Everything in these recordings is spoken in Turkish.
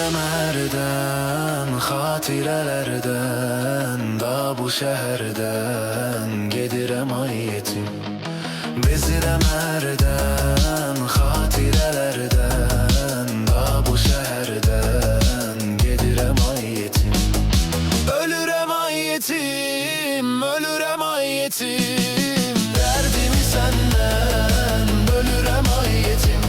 Bezirem herden, hatirelerden, da bu şehirden gedirem ay yetim. Bezirem herden, hatirelerden, da bu şehirden gedirem ay yetim. Ölürem ay yetim, ölürem ay yetim, derdimi senden bölürem ay yetim.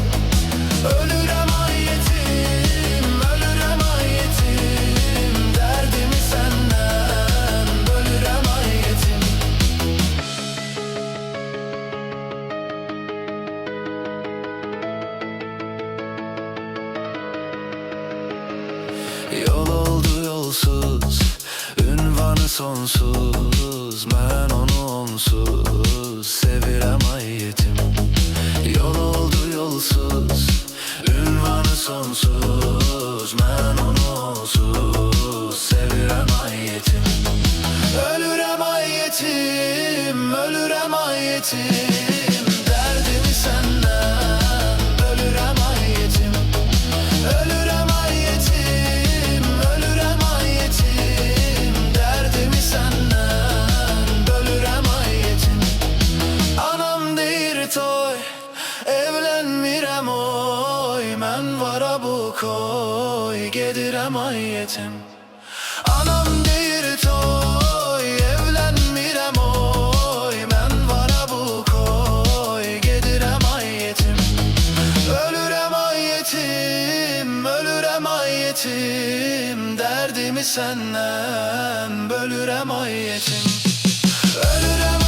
Ölürem ay yetim, ölürem ay yetim, derdimi senden bölürem ay yetim. Yol oldu yolsuz, ünvanı sonsuz, ben onu onsuz sevirem ay yetim. Yol oldu yolsuz, ünvanı sonsuz, ben onu onsuz sevirem ay yetim. Ölürem ay yetim, ölürem ay yetim, derdimi senden bölürem ay yetim. Ölürem ay yetim, ölürem ay yetim, derdimi senden bölürem ay yetim. Anam deyir toy, evlenmirem oy, men vara bu koy, gedirem ay yetim. Anam deyir toy, evlenmirem oy, men vara bu koy, gedirem ay yetim. Ölürem ay yetim, ölürem ay yetim, derdimi senden bölürem ay yetim. Ölürem